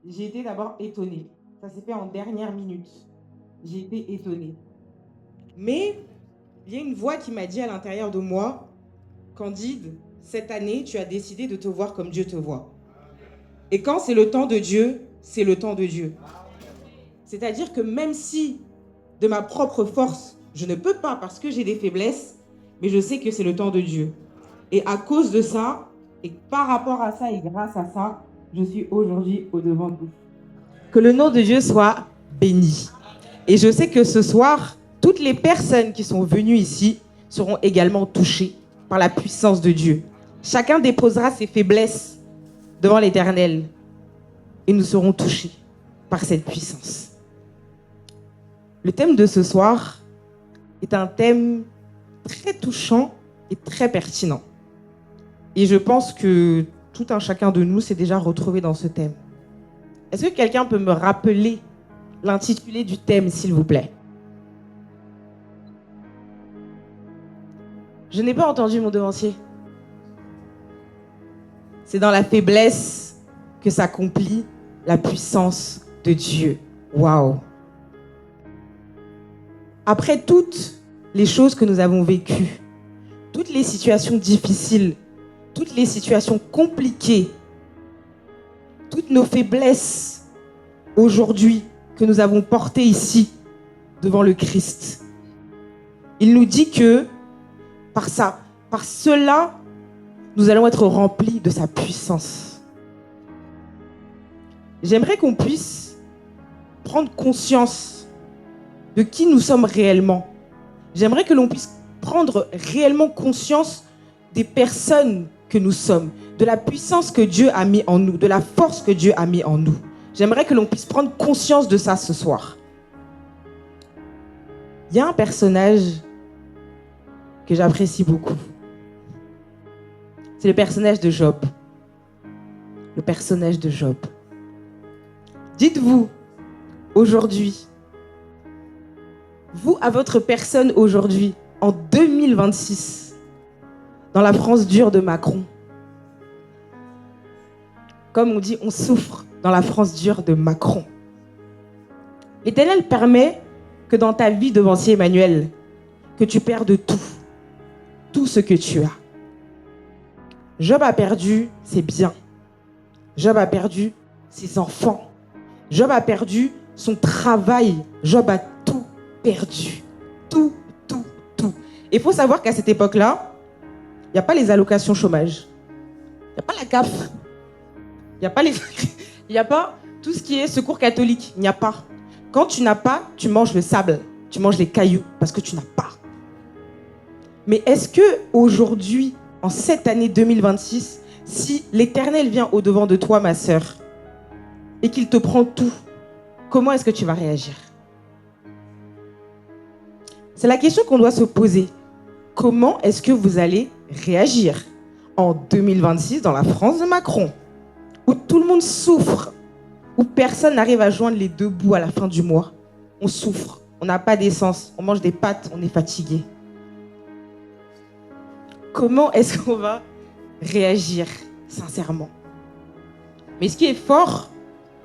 J'ai été d'abord étonnée. Ça s'est fait en dernière minute. J'ai été étonnée. Mais il y a une voix qui m'a dit à l'intérieur de moi, Candide, cette année, tu as décidé de te voir comme Dieu te voit. Et quand c'est le temps de Dieu, c'est le temps de Dieu. C'est-à-dire que même si de ma propre force, je ne peux pas parce que j'ai des faiblesses, mais je sais que c'est le temps de Dieu. Et à cause de ça, et par rapport à ça et grâce à ça, je suis aujourd'hui au devant de vous. Que le nom de Dieu soit béni. Et je sais que ce soir, toutes les personnes qui sont venues ici seront également touchées par la puissance de Dieu. Chacun déposera ses faiblesses devant l'Éternel et nous serons touchés par cette puissance. Le thème de ce soir est un thème très touchant et très pertinent. Et je pense que tout un chacun de nous s'est déjà retrouvé dans ce thème. Est-ce que quelqu'un peut me rappeler l'intitulé du thème, s'il vous plaît? Je n'ai pas entendu mon devancier. C'est dans la faiblesse que s'accomplit la puissance de Dieu. Waouh! Après toutes les choses que nous avons vécues, toutes les situations difficiles, toutes les situations compliquées, toutes nos faiblesses aujourd'hui que nous avons portées ici devant le Christ, il nous dit que par cela, nous allons être remplis de sa puissance. J'aimerais qu'on puisse prendre conscience de qui nous sommes réellement. J'aimerais que l'on puisse prendre réellement conscience des personnes que nous sommes, de la puissance que Dieu a mis en nous, de la force que Dieu a mis en nous. J'aimerais que l'on puisse prendre conscience de ça ce soir. Il y a un personnage que j'apprécie beaucoup. C'est le personnage de Job. Le personnage de Job. Dites-vous, aujourd'hui, vous, à votre personne aujourd'hui, en 2026, dans la France dure de Macron, comme on dit, on souffre dans la France dure de Macron. L'Éternel permet que dans ta vie, devancier Emmanuel, que tu perdes tout ce que tu as. Job a perdu ses biens. Job a perdu ses enfants. Job a perdu son travail. Job a tout perdu. Tout. Et il faut savoir qu'à cette époque-là, il n'y a pas les allocations chômage. Il n'y a pas la CAF. Il n'y a pas tout ce qui est secours catholique. Il n'y a pas. Quand tu n'as pas, tu manges le sable. Tu manges les cailloux parce que tu n'as pas. Mais est-ce que aujourd'hui, en cette année 2026, si l'Éternel vient au-devant de toi, ma sœur, et qu'il te prend tout, comment est-ce que tu vas réagir? C'est la question qu'on doit se poser. Comment est-ce que vous allez réagir en 2026 dans la France de Macron, où tout le monde souffre, où personne n'arrive à joindre les deux bouts à la fin du mois? On souffre, on n'a pas d'essence, on mange des pâtes, on est fatigué. Comment est-ce qu'on va réagir sincèrement? Mais ce qui est fort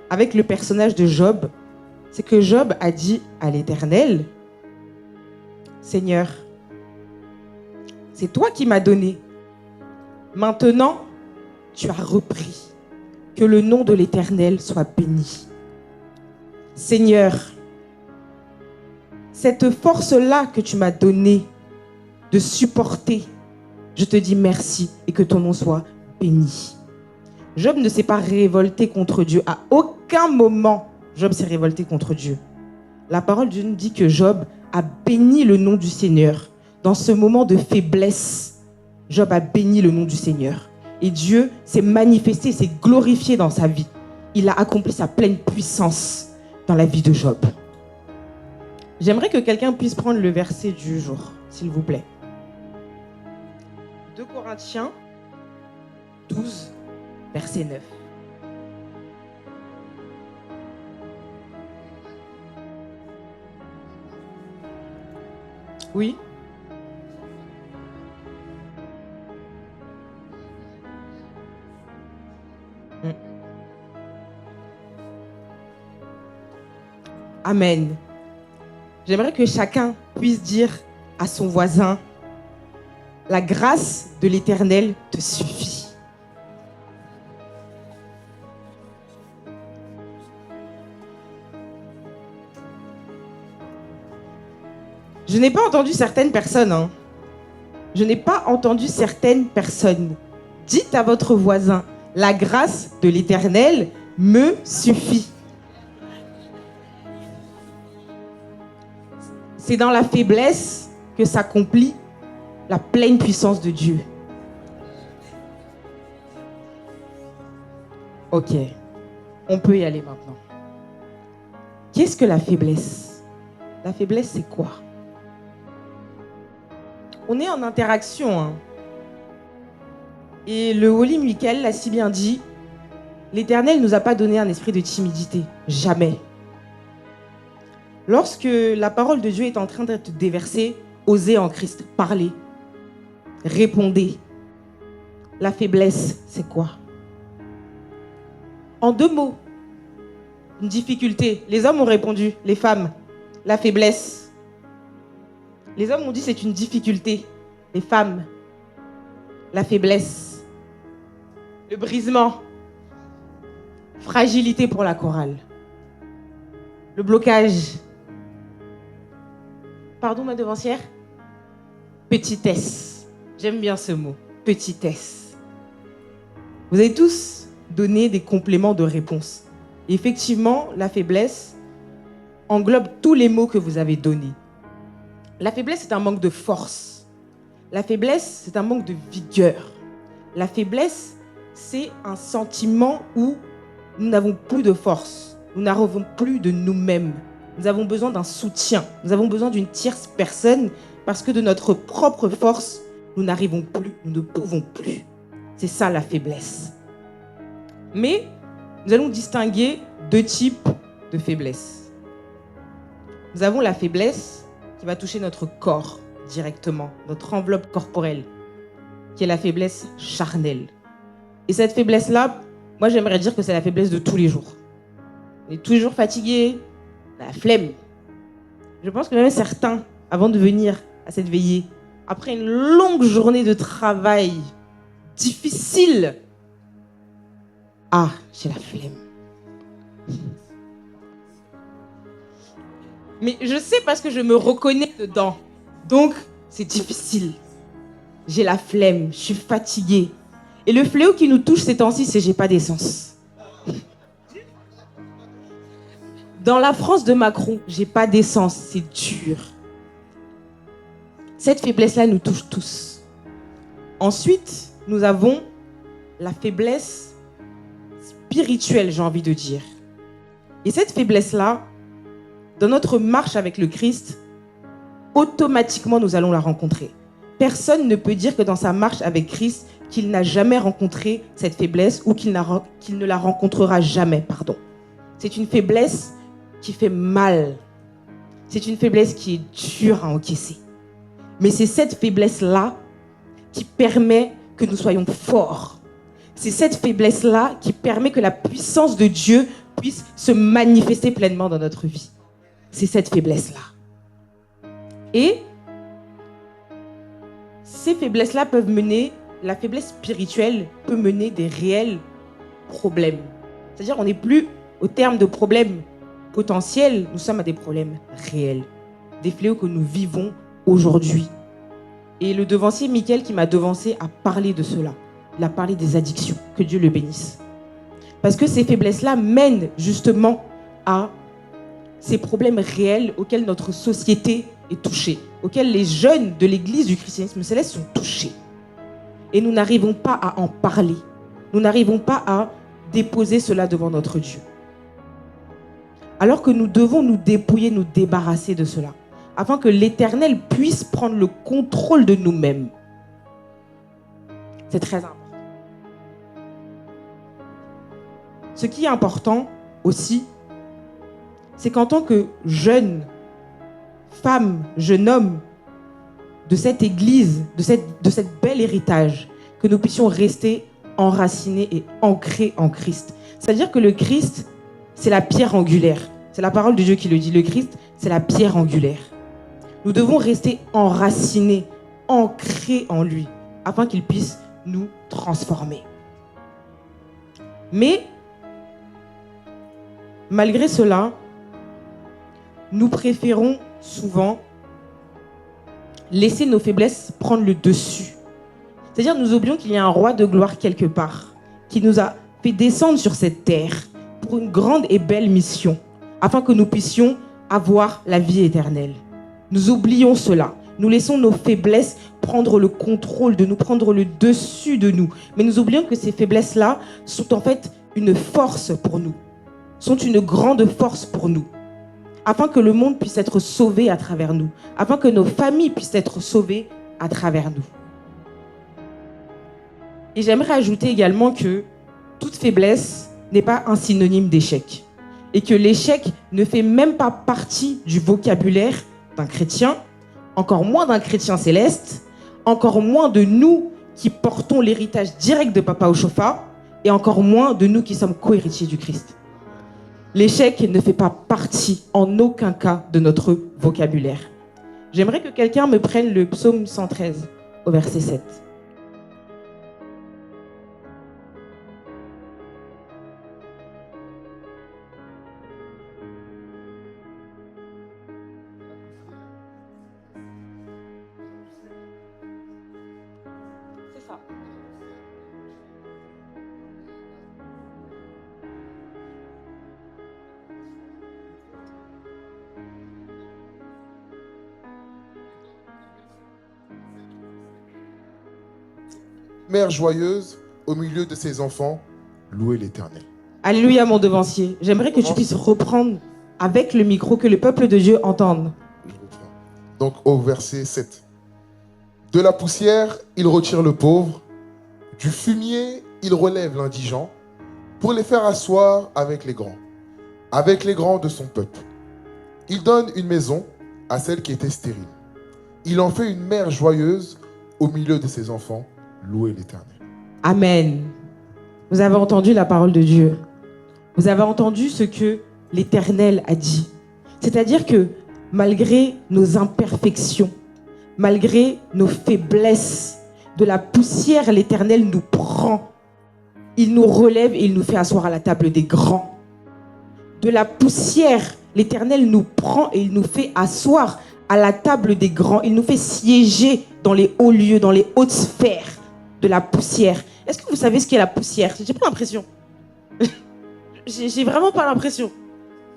avec le personnage de Job, c'est que Job a dit à l'Éternel, Seigneur, c'est toi qui m'as donné. Maintenant, tu as repris. Que le nom de l'Éternel soit béni. Seigneur, cette force-là que tu m'as donnée de supporter, je te dis merci et que ton nom soit béni. Job ne s'est pas révolté contre Dieu. À aucun moment, Job s'est révolté contre Dieu. La parole de Dieu nous dit que Job a béni le nom du Seigneur. Dans ce moment de faiblesse, Job a béni le nom du Seigneur. Et Dieu s'est manifesté, s'est glorifié dans sa vie. Il a accompli sa pleine puissance dans la vie de Job. J'aimerais que quelqu'un puisse prendre le verset du jour, s'il vous plaît. 2 Corinthiens 12, verset 9. Oui. Amen. J'aimerais que chacun puisse dire à son voisin, la grâce de l'Éternel te suffit. Je n'ai pas entendu certaines personnes. Je n'ai pas entendu certaines personnes. Dites à votre voisin, la grâce de l'Éternel me suffit. C'est dans la faiblesse que s'accomplit la pleine puissance de Dieu. Ok, on peut y aller maintenant. Qu'est-ce que la faiblesse? La faiblesse, c'est quoi? On est en interaction. Et le Holy Michael l'a si bien dit, l'Éternel ne nous a pas donné un esprit de timidité. Jamais. Lorsque la parole de Dieu est en train d'être déversée, osez en Christ, parlez, répondez. La faiblesse, c'est quoi? En 2 mots, une difficulté. Les hommes ont répondu, les femmes, la faiblesse. Les hommes ont dit c'est une difficulté. Les femmes, la faiblesse. Le brisement. Fragilité pour la chorale. Le blocage. Pardon, ma devancière? Petitesse. J'aime bien ce mot. Petitesse. Vous avez tous donné des compléments de réponse. Et effectivement, la faiblesse englobe tous les mots que vous avez donnés. La faiblesse, c'est un manque de force. La faiblesse, c'est un manque de vigueur. La faiblesse, c'est un sentiment où nous n'avons plus de force. Nous n'arrivons plus de nous-mêmes. Nous avons besoin d'un soutien. Nous avons besoin d'une tierce personne parce que de notre propre force, nous n'arrivons plus, nous ne pouvons plus. C'est ça la faiblesse. Mais nous allons distinguer 2 types de faiblesse. Nous avons la faiblesse qui va toucher notre corps directement, notre enveloppe corporelle, qui est la faiblesse charnelle. Et cette faiblesse-là, moi j'aimerais dire que c'est la faiblesse de tous les jours. On est toujours fatigué, la flemme. Je pense que même certains, avant de venir à cette veillée, après une longue journée de travail difficile, j'ai la flemme. Mais je sais parce que je me reconnais dedans. Donc, c'est difficile. J'ai la flemme, je suis fatiguée. Et le fléau qui nous touche ces temps-ci, c'est j'ai pas d'essence. Dans la France de Macron, j'ai pas d'essence, c'est dur. Cette faiblesse-là nous touche tous. Ensuite, nous avons la faiblesse spirituelle, j'ai envie de dire. Et cette faiblesse-là, dans notre marche avec le Christ, automatiquement, nous allons la rencontrer. Personne ne peut dire que dans sa marche avec Christ, qu'il n'a jamais rencontré cette faiblesse ou qu'il ne la rencontrera jamais, pardon. C'est une faiblesse qui fait mal. C'est une faiblesse qui est dure à encaisser. Mais c'est cette faiblesse-là qui permet que nous soyons forts. C'est cette faiblesse-là qui permet que la puissance de Dieu puisse se manifester pleinement dans notre vie. C'est cette faiblesse-là. Et ces faiblesses-là peuvent mener, la faiblesse spirituelle peut mener des réels problèmes. C'est-à-dire on n'est plus au terme de problèmes potentiels, nous sommes à des problèmes réels. Des fléaux que nous vivons aujourd'hui. Et le devancier Michael qui m'a devancé a parlé de cela. Il a parlé des addictions. Que Dieu le bénisse. Parce que ces faiblesses-là mènent justement à ces problèmes réels auxquels notre société est touchée, auxquels les jeunes de l'église du christianisme céleste sont touchés. Et nous n'arrivons pas à en parler. Nous n'arrivons pas à déposer cela devant notre Dieu. Alors que nous devons nous dépouiller, nous débarrasser de cela, afin que l'Éternel puisse prendre le contrôle de nous-mêmes. C'est très important. Ce qui est important aussi, c'est qu'en tant que jeune femme, jeune homme de cette église, de cette bel héritage, que nous puissions rester enracinés et ancrés en Christ. C'est-à-dire que le Christ, c'est la pierre angulaire. C'est la parole de Dieu qui le dit. Le Christ, c'est la pierre angulaire. Nous devons rester enracinés, ancrés en lui, afin qu'il puisse nous transformer. Mais, malgré cela, nous préférons souvent laisser nos faiblesses prendre le dessus. C'est-à-dire, nous oublions qu'il y a un roi de gloire quelque part, qui nous a fait descendre sur cette terre pour une grande et belle mission, afin que nous puissions avoir la vie éternelle. Nous oublions cela. Nous laissons nos faiblesses prendre le contrôle de nous, prendre le dessus de nous. Mais nous oublions que ces faiblesses-là sont en fait une force pour nous, sont une grande force pour nous, afin que le monde puisse être sauvé à travers nous, afin que nos familles puissent être sauvées à travers nous. Et j'aimerais ajouter également que toute faiblesse n'est pas un synonyme d'échec, et que l'échec ne fait même pas partie du vocabulaire d'un chrétien, encore moins d'un chrétien céleste, encore moins de nous qui portons l'héritage direct de Papa Oshofa, et encore moins de nous qui sommes co-héritiers du Christ. L'échec ne fait pas partie en aucun cas de notre vocabulaire. J'aimerais que quelqu'un me prenne le psaume 113 au verset 7. C'est ça. Mère joyeuse, au milieu de ses enfants, louez l'Éternel. Alléluia, mon devancier. J'aimerais que tu puisses reprendre avec le micro, que le peuple de Dieu entende. Donc au verset 7. De la poussière, il retire le pauvre. Du fumier, il relève l'indigent pour les faire asseoir avec les grands de son peuple. Il donne une maison à celle qui était stérile. Il en fait une mère joyeuse au milieu de ses enfants. Louez l'Éternel. Amen. Vous avez entendu la parole de Dieu. Vous avez entendu ce que l'Éternel a dit. C'est-à-dire que malgré nos imperfections, malgré nos faiblesses, de la poussière, l'Éternel nous prend. Il nous relève et il nous fait asseoir à la table des grands. De la poussière, l'Éternel nous prend et il nous fait asseoir à la table des grands. Il nous fait siéger dans les hauts lieux, dans les hautes sphères de la poussière. Est-ce que vous savez ce qu'est la poussière? J'ai pas l'impression. J'ai vraiment pas l'impression.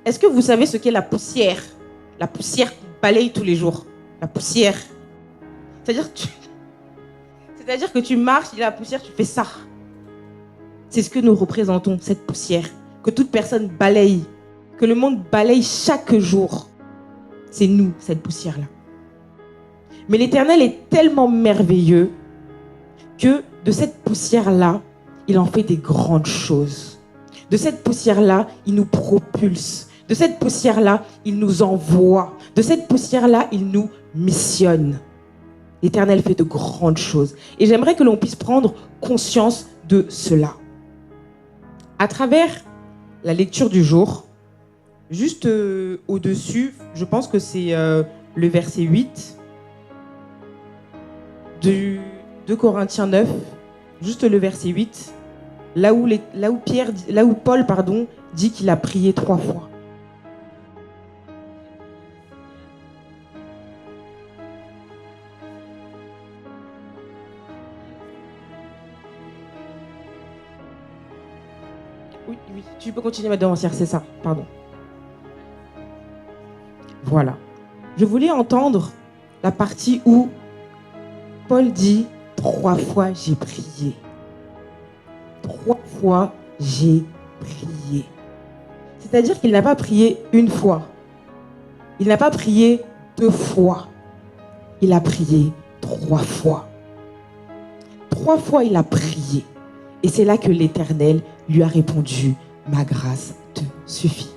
Est-ce que vous savez ce qu'est la poussière? La poussière qu'on balaye tous les jours. La poussière. C'est-à-dire que tu marches, il y a la poussière, tu fais ça. C'est ce que nous représentons, cette poussière. Que toute personne balaye. Que le monde balaye chaque jour. C'est nous, cette poussière-là. Mais l'Éternel est tellement merveilleux que de cette poussière-là, il en fait des grandes choses. De cette poussière-là, il nous propulse. De cette poussière-là, il nous envoie. De cette poussière-là, il nous missionne. L'Éternel fait de grandes choses. Et j'aimerais que l'on puisse prendre conscience de cela. À travers la lecture du jour, juste au-dessus, je pense que c'est le verset 8 de 2 Corinthiens 9, juste le verset 8, là où Paul dit qu'il a prié 3 fois. Oui, tu peux continuer ma devancière, c'est ça, pardon. Voilà. Je voulais entendre la partie où Paul dit 3 fois j'ai prié. 3 fois j'ai prié. C'est-à-dire qu'il n'a pas prié une fois. Il n'a pas prié 2 fois. Il a prié 3 fois. 3 fois il a prié. Et c'est là que l'Éternel lui a répondu, ma grâce te suffit.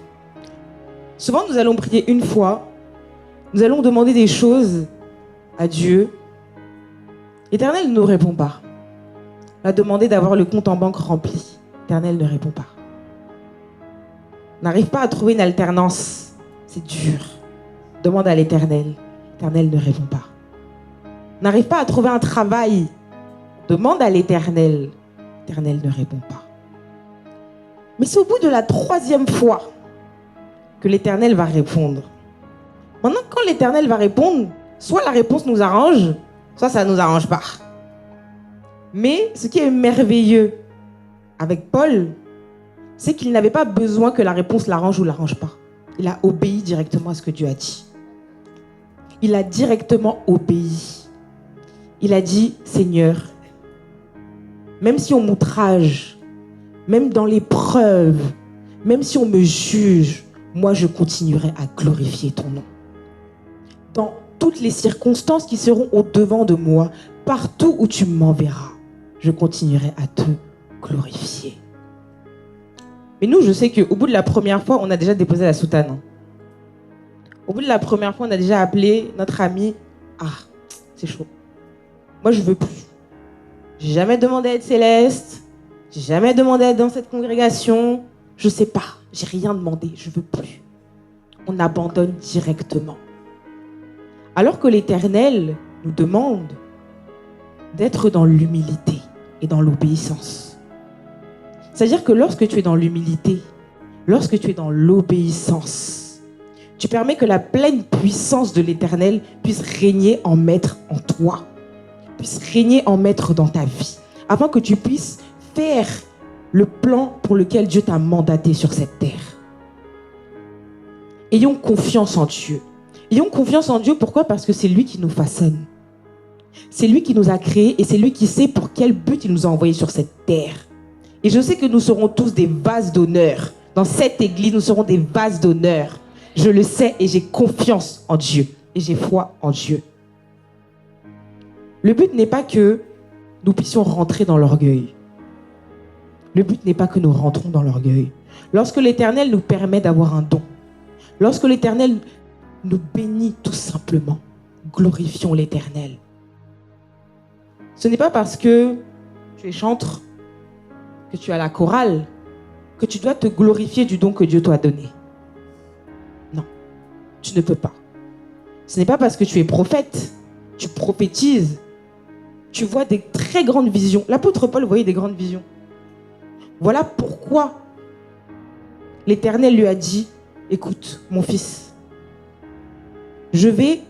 Souvent nous allons prier une fois. Nous allons demander des choses à Dieu. L'Éternel ne nous répond pas. On a demandé d'avoir le compte en banque rempli. L'Éternel ne répond pas. N'arrive pas à trouver une alternance. C'est dur. Demande à l'Éternel. L'Éternel ne répond pas. N'arrive pas à trouver un travail. Demande à l'Éternel. L'Éternel ne répond pas. Mais c'est au bout de la 3e fois que l'Éternel va répondre. Maintenant, quand l'Éternel va répondre, soit la réponse nous arrange, soit ça ne nous arrange pas. Mais ce qui est merveilleux avec Paul, c'est qu'il n'avait pas besoin que la réponse l'arrange ou l'arrange pas. Il a obéi directement à ce que Dieu a dit. Il a directement obéi. Il a dit, Seigneur, même si on m'outrage, même dans l'épreuve, même si on me juge, moi je continuerai à glorifier ton nom. Dans toutes les circonstances qui seront au-devant de moi, partout où tu m'enverras, je continuerai à te glorifier. Mais nous, je sais qu'au bout de la première fois, on a déjà déposé la soutane. Au bout de la première fois, on a déjà appelé notre ami. Ah, c'est chaud. Moi, je veux plus. J'ai jamais demandé à être céleste. J'ai jamais demandé à être dans cette congrégation. Je sais pas. J'ai rien demandé. Je veux plus. On abandonne directement. Alors que l'Éternel nous demande d'être dans l'humilité et dans l'obéissance. C'est-à-dire que lorsque tu es dans l'humilité, lorsque tu es dans l'obéissance, tu permets que la pleine puissance de l'Éternel puisse régner en maître en toi, puisse régner en maître dans ta vie, afin que tu puisses faire le plan pour lequel Dieu t'a mandaté sur cette terre. Ayons confiance en Dieu. Ayons confiance en Dieu, pourquoi? Parce que c'est lui qui nous façonne. C'est lui qui nous a créés et c'est lui qui sait pour quel but il nous a envoyés sur cette terre. Et je sais que nous serons tous des vases d'honneur. Dans cette église, nous serons des vases d'honneur. Je le sais et j'ai confiance en Dieu. Et j'ai foi en Dieu. Le but n'est pas que nous puissions rentrer dans l'orgueil. Le but n'est pas que nous rentrons dans l'orgueil. Lorsque l'Éternel nous permet d'avoir un don, lorsque l'Éternel nous bénit tout simplement, glorifions l'Éternel. Ce n'est pas parce que tu es chantre, que tu as la chorale, que tu dois te glorifier du don que Dieu t'a donné. Non, tu ne peux pas. Ce n'est pas parce que tu es prophète, tu prophétises, tu vois des très grandes visions. L'apôtre Paul voyait des grandes visions. Voilà pourquoi l'Éternel lui a dit, écoute, mon fils, je vais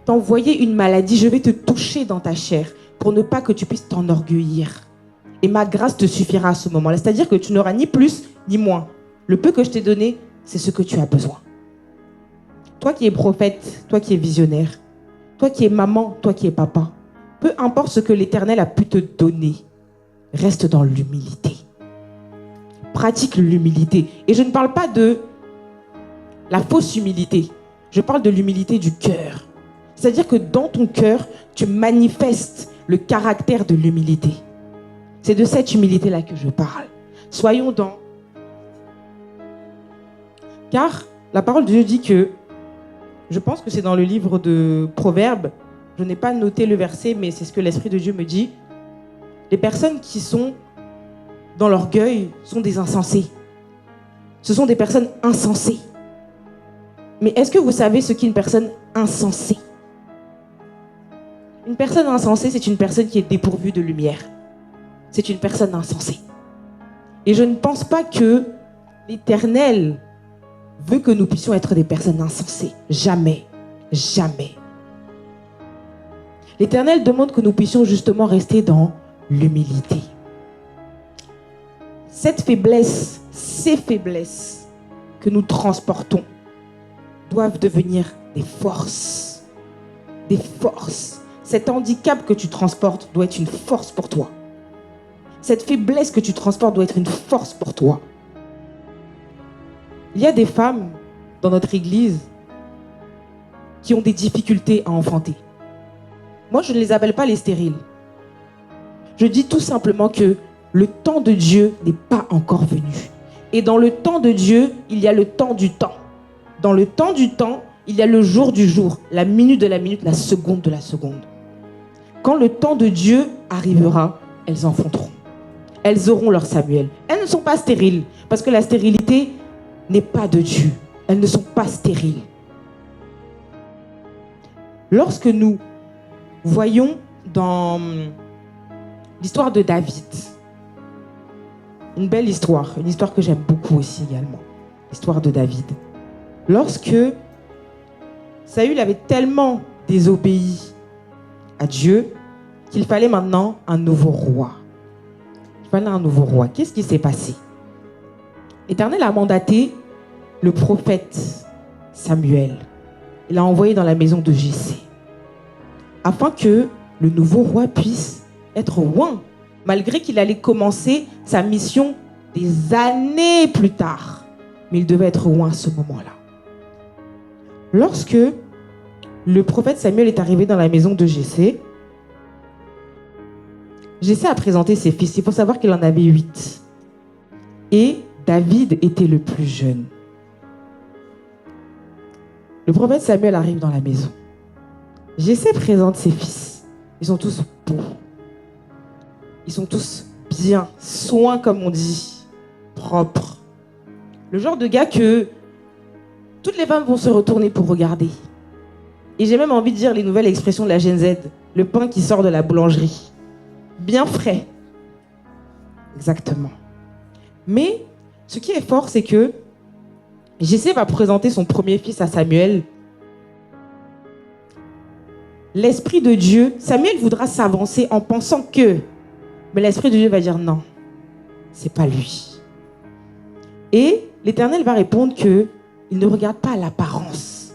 t'envoyer une maladie, je vais te toucher dans ta chair pour ne pas que tu puisses t'enorgueillir. Et ma grâce te suffira à ce moment-là. C'est-à-dire que tu n'auras ni plus ni moins. Le peu que je t'ai donné, c'est ce que tu as besoin. Toi qui es prophète, toi qui es visionnaire, toi qui es maman, toi qui es papa, peu importe ce que l'Éternel a pu te donner, reste dans l'humilité. Pratique l'humilité. Et je ne parle pas de la fausse humilité. Je parle de l'humilité du cœur. C'est-à-dire que dans ton cœur, tu manifestes le caractère de l'humilité. C'est de cette humilité-là que je parle. Soyons dans... Car la parole de Dieu dit que, je pense que c'est dans le livre de Proverbes, je n'ai pas noté le verset, mais c'est ce que l'Esprit de Dieu me dit. Les personnes qui sont dans l'orgueil sont des insensés. Ce sont des personnes insensées. Mais est-ce que vous savez ce qu'est une personne insensée? Une personne insensée, c'est une personne qui est dépourvue de lumière. C'est une personne insensée. Et je ne pense pas que l'Éternel veut que nous puissions être des personnes insensées. Jamais. Jamais. L'Éternel demande que nous puissions justement rester dans l'humilité. Cette faiblesse, ces faiblesses que nous transportons doivent devenir des forces. Des forces. Cet handicap que tu transportes doit être une force pour toi. Cette faiblesse que tu transportes doit être une force pour toi. Il y a des femmes dans notre église qui ont des difficultés à enfanter. Moi, je ne les appelle pas les stériles. Je dis tout simplement que le temps de Dieu n'est pas encore venu. Et dans le temps de Dieu, il y a le temps du temps. Dans le temps du temps, il y a le jour du jour, la minute de la minute, la seconde de la seconde. Quand le temps de Dieu arrivera, elles enfanteront. elles auront leur Samuel. Elles ne sont pas stériles, parce que la stérilité n'est pas de Dieu. Elles ne sont pas stériles. Lorsque nous voyons dans l'histoire de David, une belle histoire, une histoire que j'aime beaucoup aussi également, l'histoire de David. Lorsque Saül avait tellement désobéi à Dieu qu'il fallait maintenant un nouveau roi. Il fallait un nouveau roi. Qu'est-ce qui s'est passé? L'Éternel a mandaté le prophète Samuel. Il l'a envoyé dans la maison de Jessé afin que le nouveau roi puisse être oint, malgré qu'il allait commencer sa mission des années plus tard. Mais il devait être oint à ce moment-là. Lorsque le prophète Samuel est arrivé dans la maison de Jessé, Jessé a présenté ses fils. Il faut savoir qu'il en avait 8. Et David était le plus jeune. Le prophète Samuel arrive dans la maison. Jessé présente ses fils. Ils sont tous beaux. Ils sont tous bien, soins comme on dit, propres. Le genre de gars que toutes les femmes vont se retourner pour regarder. Et j'ai même envie de dire les nouvelles expressions de la Gen Z. Le pain qui sort de la boulangerie. Bien frais. Exactement. Mais ce qui est fort, c'est que Jessé va présenter son premier fils à Samuel. L'Esprit de Dieu, Samuel voudra s'avancer en pensant que, mais l'Esprit de Dieu va dire non, c'est pas lui. Et l'Éternel va répondre que il ne regarde pas à l'apparence,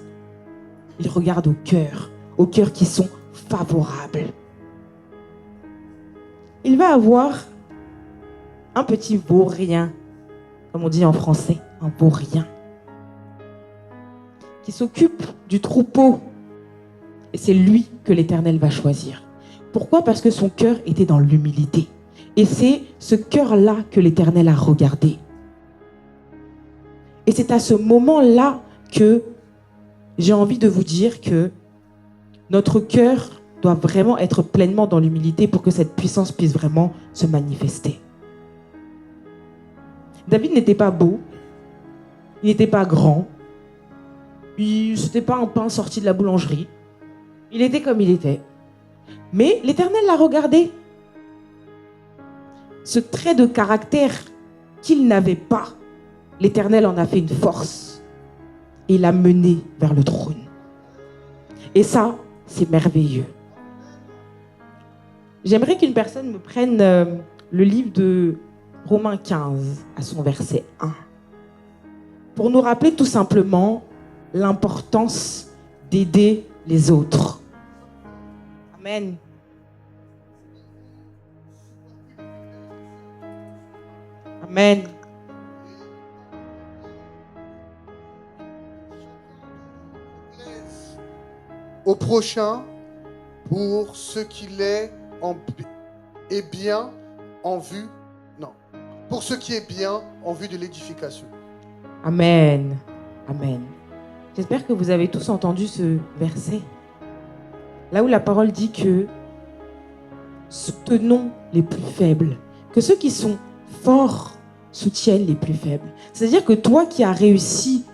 il regarde au cœur qui sont favorables. Il va avoir un petit vaurien, comme on dit en français, un vaurien, qui s'occupe du troupeau. Et c'est lui que l'Éternel va choisir. Pourquoi? Parce que son cœur était dans l'humilité. Et c'est ce cœur-là que l'Éternel a regardé. Et c'est à ce moment-là que j'ai envie de vous dire que notre cœur doit vraiment être pleinement dans l'humilité pour que cette puissance puisse vraiment se manifester. David n'était pas beau, il n'était pas grand, c'était pas un pain sorti de la boulangerie. Il était comme il était. Mais l'Éternel l'a regardé. Ce trait de caractère qu'il n'avait pas, l'Éternel en a fait une force. Et l'a mené vers le trône. Et ça, c'est merveilleux. J'aimerais qu'une personne me prenne le livre de Romains 15 à son verset 1. Pour nous rappeler tout simplement l'importance d'aider les autres. Amen. Amen. Au prochain pour ce qu'il est et bien en vue, non, pour ce qui est bien en vue de l'édification. Amen. Amen. J'espère que vous avez tous entendu ce verset. Là où la parole dit que soutenons les plus faibles, que ceux qui sont forts soutiennent les plus faibles. C'est-à-dire que toi qui as réussi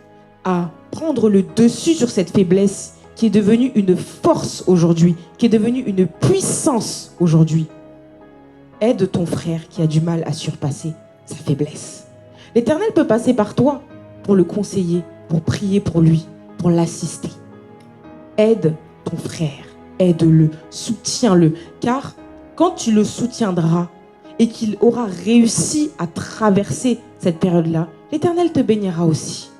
à prendre le dessus sur cette faiblesse, qui est devenue une force aujourd'hui, qui est devenue une puissance aujourd'hui, aide ton frère qui a du mal à surpasser sa faiblesse. L'Éternel peut passer par toi pour le conseiller, pour prier pour lui, pour l'assister. Aide ton frère, aide-le, soutiens-le, car quand tu le soutiendras et qu'il aura réussi à traverser cette période-là, l'Éternel te bénira aussi.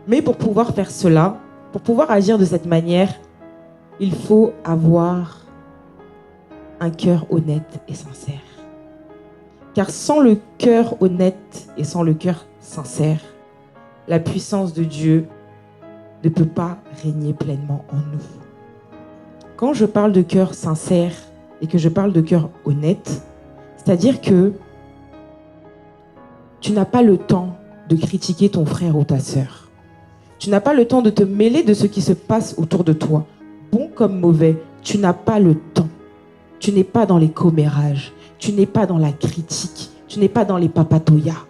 Mais pour pouvoir faire cela, pour pouvoir agir de cette manière, il faut avoir un cœur honnête et sincère. Car sans le cœur honnête et sans le cœur sincère, la puissance de Dieu ne peut pas régner pleinement en nous. Quand je parle de cœur sincère et que je parle de cœur honnête, c'est-à-dire que tu n'as pas le temps de critiquer ton frère ou ta sœur. Tu n'as pas le temps de te mêler de ce qui se passe autour de toi. Bon comme mauvais, tu n'as pas le temps. tu n'es pas dans les commérages, tu n'es pas dans la critique, tu n'es pas dans les papatoyas.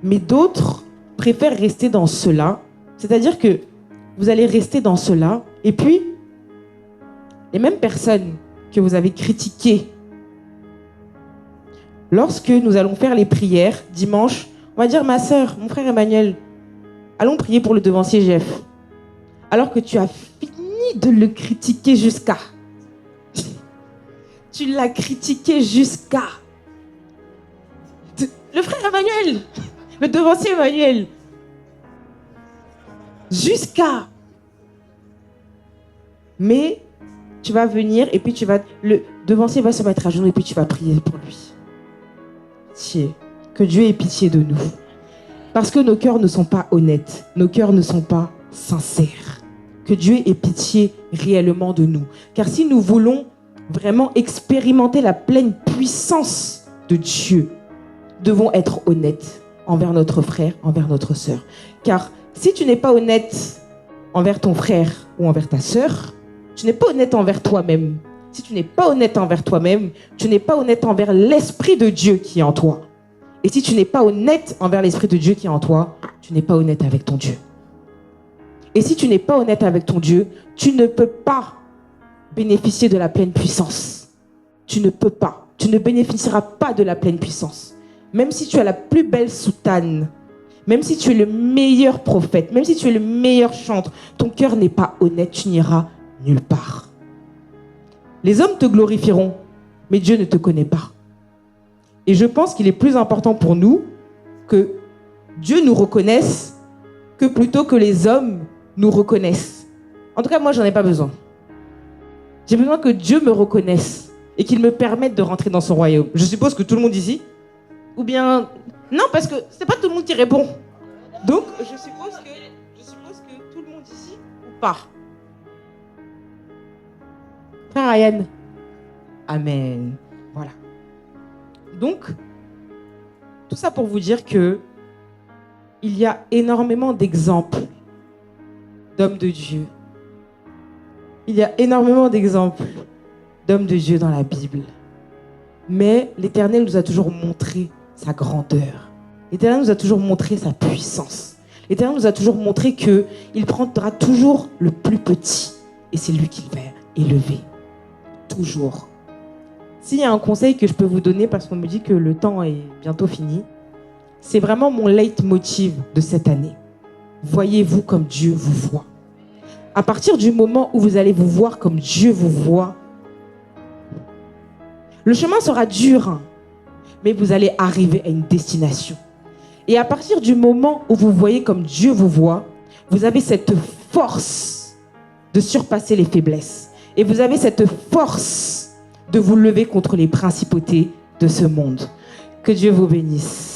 Mais d'autres préfèrent rester dans cela, c'est-à-dire que vous allez rester dans cela, et puis les mêmes personnes que vous avez critiquées, lorsque nous allons faire les prières dimanche, on va dire, ma sœur, mon frère Emmanuel, allons prier pour le devancier Jeff. Alors que tu as fini de le critiquer jusqu'à. Tu l'as critiqué jusqu'à. Le frère Emmanuel, le devancier Emmanuel. Jusqu'à. Mais tu vas venir et puis le devancier va se mettre à genoux et puis tu vas prier pour lui. Pitié. Que Dieu ait pitié de nous. Parce que nos cœurs ne sont pas honnêtes. Nos cœurs ne sont pas sincères. Que Dieu ait pitié réellement de nous. Car si nous voulons vraiment expérimenter la pleine puissance de Dieu, nous devons être honnêtes envers notre frère, envers notre sœur. Car si tu n'es pas honnête envers ton frère ou envers ta sœur, tu n'es pas honnête envers toi-même. Si tu n'es pas honnête envers toi-même, tu n'es pas honnête envers l'Esprit de Dieu qui est en toi. Et si tu n'es pas honnête envers l'Esprit de Dieu qui est en toi, tu n'es pas honnête avec ton Dieu. Et si tu n'es pas honnête avec ton Dieu, tu ne peux pas bénéficier de la pleine puissance. Tu ne peux pas. Tu ne bénéficieras pas de la pleine puissance. Même si tu as la plus belle soutane, même si tu es le meilleur prophète, même si tu es le meilleur chanteur, ton cœur n'est pas honnête, tu n'iras nulle part. Les hommes te glorifieront, mais Dieu ne te connaît pas. Et je pense qu'il est plus important pour nous que Dieu nous reconnaisse que plutôt que les hommes nous reconnaissent. En tout cas, moi, j'en ai pas besoin. J'ai besoin que Dieu me reconnaisse et qu'il me permette de rentrer dans son royaume. Je suppose que tout le monde ici, ou bien... Non, parce que c'est pas tout le monde qui répond. Donc, je suppose que tout le monde ici, ou pas. Frère Ryan. Amen. Voilà. Donc, tout ça pour vous dire que il y a énormément d'exemples d'hommes de Dieu. Il y a énormément d'exemples d'hommes de Dieu dans la Bible. Mais l'Éternel nous a toujours montré sa grandeur. L'Éternel nous a toujours montré sa puissance. L'Éternel nous a toujours montré qu'il prendra toujours le plus petit et c'est lui qui va élever. Toujours. S'il y a un conseil que je peux vous donner, parce qu'on me dit que le temps est bientôt fini, c'est vraiment mon leitmotiv de cette année. Voyez-vous comme Dieu vous voit. À partir du moment où vous allez vous voir comme Dieu vous voit, le chemin sera dur, hein, mais vous allez arriver à une destination. Et à partir du moment où vous voyez comme Dieu vous voit, vous avez cette force de surpasser les faiblesses. Et vous avez cette force de vous lever contre les principautés de ce monde. Que Dieu vous bénisse.